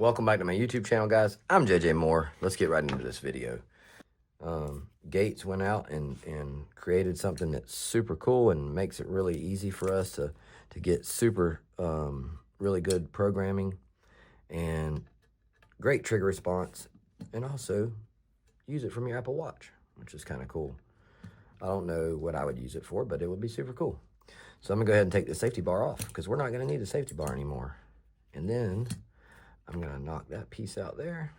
Welcome back to my YouTube channel, guys. I'm JJ Moore. Let's get right into this video. Gates went out and created something that's super cool and makes it really easy for us to get super really good programming and great trigger response, and also use it from your Apple Watch, which is kind of cool. I don't know what I would use it for, but it would be super cool. So I'm gonna go ahead and take the safety bar off because we're not gonna need a safety bar anymore. And then I'm gonna knock that piece out there.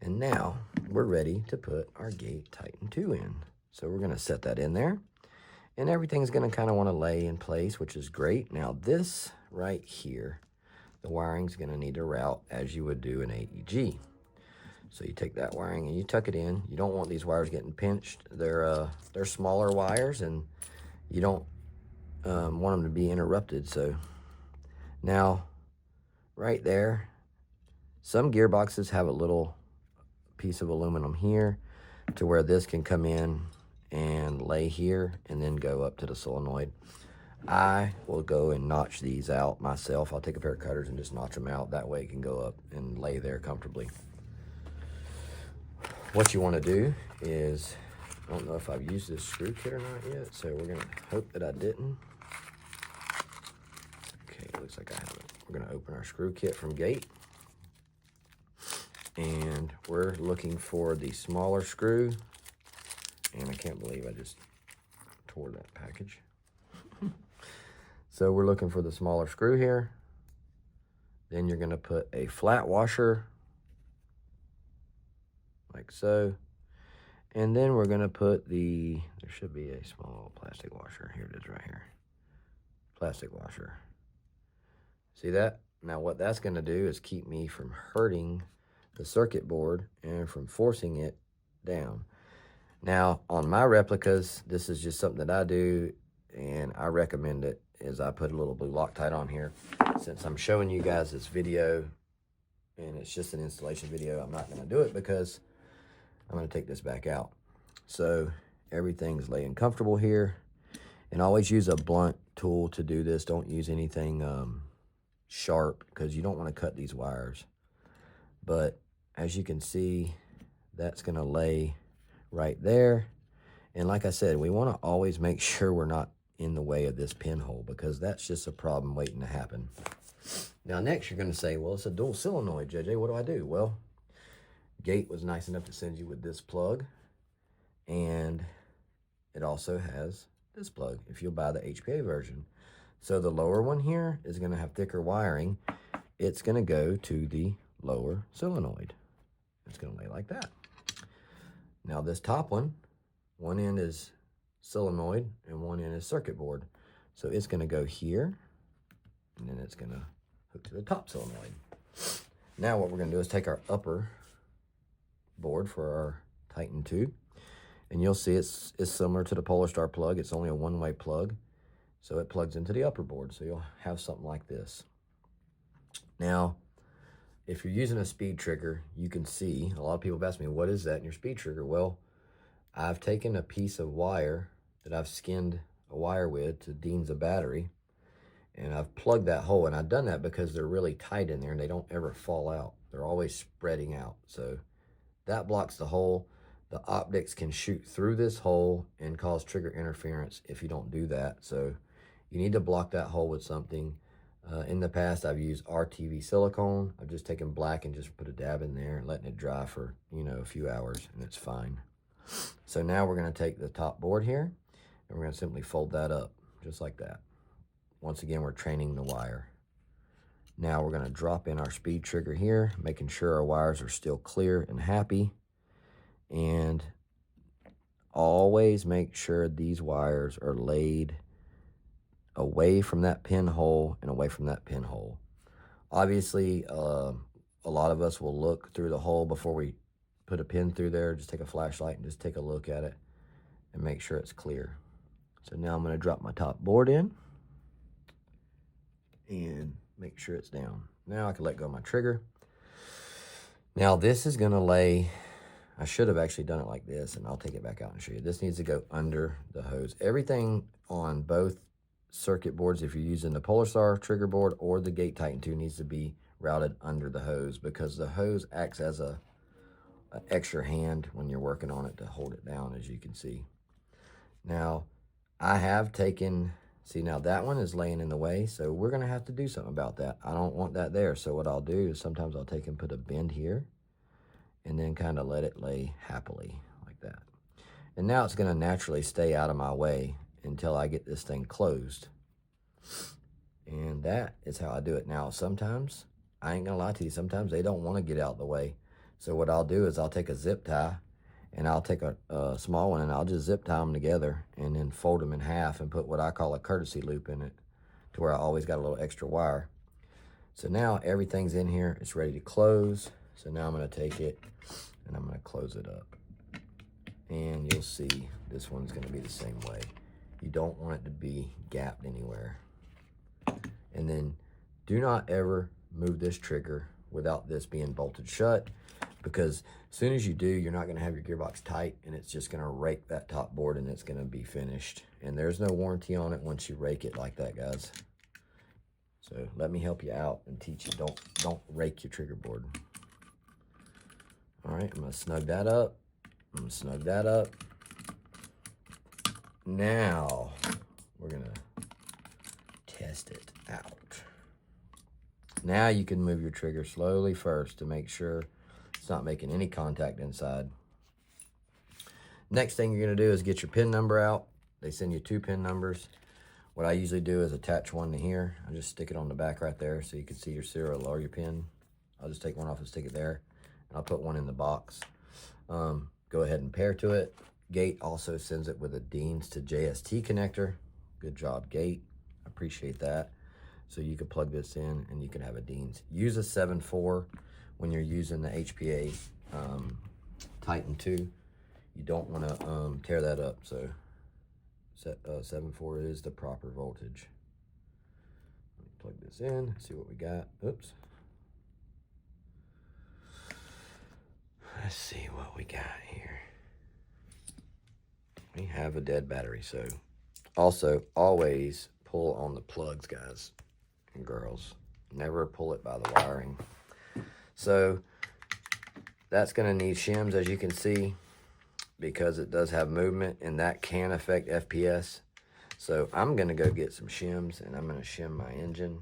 And now we're ready to put our Gate Titan 2 in. So we're gonna set that in there, and everything's gonna kind of wanna lay in place, which is great. Now this right here, the wiring's gonna need to route as you would do an AEG. So you take that wiring and you tuck it in. You don't want these wires getting pinched. They're smaller wires, and you don't want them to be interrupted. So now, right there, some gearboxes have a little piece of aluminum here to where this can come in and lay here and then go up to the solenoid. I will go and notch these out myself. I'll take a pair of cutters and just notch them out. That way it can go up and lay there comfortably. What you want to do is, I don't know if I've used this screw kit or not yet, so we're going to hope that I didn't. Okay, it looks like I haven't. We're going to open our screw kit from Gate, and we're looking for the smaller screw, and I can't believe I just tore that package. So we're looking for the smaller screw here. Then you're going to put a flat washer like so, and then we're going to put there should be a small plastic washer. Here it is right here. Plastic washer. See that? Now what that's going to do is keep me from hurting the circuit board and from forcing it down. Now on my replicas, this is just something that I do, and I recommend it, is I put a little blue Loctite on here. Since I'm showing you guys this video and it's just an installation video, I'm not going to do it because I'm going to take this back out. So everything's laying comfortable here, and always use a blunt tool to do this. Don't use anything sharp because you don't want to cut these wires. But as you can see, that's going to lay right there. And like I said, we want to always make sure we're not in the way of this pinhole, because that's just a problem waiting to happen. Now next you're going to say, well, it's a dual solenoid, JJ, what do I do? Well, Gate was nice enough to send you with this plug, and it also has this plug if you'll buy the HPA version. So the lower one here is going to have thicker wiring. It's going to go to the lower solenoid. It's going to lay like that. Now this top one end is solenoid and one end is circuit board. So it's going to go here, and then it's going to hook to the top solenoid. Now what we're going to do is take our upper board for our Titan 2, and you'll see it's similar to the Polarstar plug. It's only a one-way plug, so it plugs into the upper board. So you'll have something like this. Now if you're using a speed trigger, you can see, a lot of people have asked me, what is that in your speed trigger? Well, I've taken a piece of wire that I've skinned a wire with to Dean's a battery, and I've plugged that hole, and I've done that because they're really tight in there and they don't ever fall out. They're always spreading out. So that blocks the hole. The optics can shoot through this hole and cause trigger interference if you don't do that. So you need to block that hole with something. In the past, I've used RTV silicone. I've just taken black and just put a dab in there and letting it dry for, a few hours, and it's fine. So now we're going to take the top board here, and we're going to simply fold that up just like that. Once again, we're training the wire. Now we're going to drop in our speed trigger here, making sure our wires are still clear and happy. And always make sure these wires are laid away from that pinhole and away from that pinhole. Obviously, a lot of us will look through the hole before we put a pin through there. Just take a flashlight and just take a look at it and make sure it's clear. So now I'm going to drop my top board in and make sure it's down. Now I can let go of my trigger. Now this is going to lay, I should have actually done it like this, and I'll take it back out and show you. This needs to go under the hose. Everything on both circuit boards, if you're using the Polarstar trigger board or the Gate Titan 2, needs to be routed under the hose, because the hose acts as an extra hand when you're working on it to hold it down, as you can see. Now, I have taken, see, now that one is laying in the way, so we're going to have to do something about that. I don't want that there, so what I'll do is sometimes I'll take and put a bend here and then kind of let it lay happily like that. And now it's going to naturally stay out of my way until I get this thing closed. And that is how I do it. Now, sometimes, I ain't going to lie to you, sometimes they don't want to get out of the way. So what I'll do is I'll take a zip tie, and I'll take a small one, and I'll just zip tie them together and then fold them in half and put what I call a courtesy loop in it, to where I always got a little extra wire. So now everything's in here. It's ready to close. So now I'm going to take it and I'm going to close it up. And you'll see this one's going to be the same way. You don't want it to be gapped anywhere. And then do not ever move this trigger without this being bolted shut, because as soon as you do, you're not going to have your gearbox tight, and it's just going to rake that top board, and it's going to be finished. And there's no warranty on it once you rake it like that, guys. So let me help you out and teach you. Don't rake your trigger board. All right, I'm going to snug that up. I'm going to snug that up. Now we're going to test it out. Now you can move your trigger slowly first to make sure it's not making any contact inside. Next thing you're going to do is get your pin number out. They send you 2 pin numbers. What I usually do is attach one to here. I just stick it on the back right there so you can see your serial or your pin. I'll just take one off and stick it there. And I'll put one in the box. Go ahead and pair to it. Gate also sends it with a Deans to JST connector. Good job, Gate. I appreciate that. So you can plug this in and you can have a Deans. Use a 7.4 when you're using the HPA Titan 2. You don't want to tear that up. So 7.4 is the proper voltage. Let me plug this in, see what we got. Oops. Let's see what we got here. We have a dead battery, so also always pull on the plugs, guys and girls. Never pull it by the wiring. So that's going to need shims, as you can see, because it does have movement, and that can affect FPS. So I'm going to go get some shims, and I'm going to shim my engine,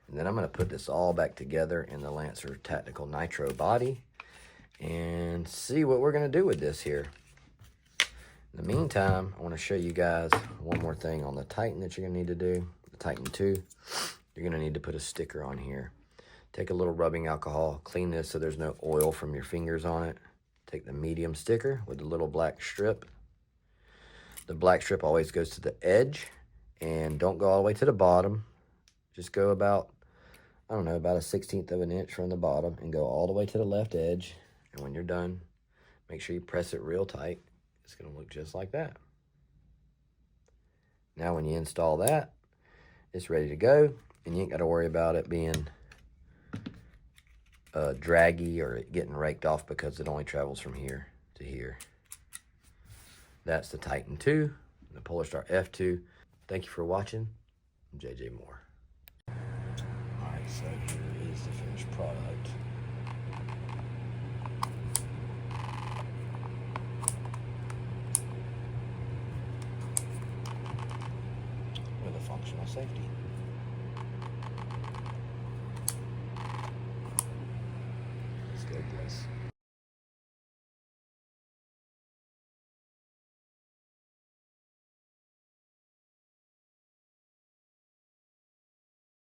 and then I'm going to put this all back together in the Lancer Tactical Nitro body and see what we're going to do with this here. In the meantime, I want to show you guys one more thing on the Titan that you're going to need to do. The Titan 2, you're going to need to put a sticker on here. Take a little rubbing alcohol, clean this so there's no oil from your fingers on it. Take the medium sticker with the little black strip. The black strip always goes to the edge, and don't go all the way to the bottom. Just go about, I don't know, about a 1/16 of an inch from the bottom and go all the way to the left edge. And when you're done, make sure you press it real tight. It's going to look just like that. Now when you install that, it's ready to go, and you ain't got to worry about it being draggy or it getting raked off, because it only travels from here to here. That's the Titan 2, the Polarstar F2. Thank you for watching. I'm JJ Moore. Alright, so here is the finished product. With a functional safety. Let's go, Bliss.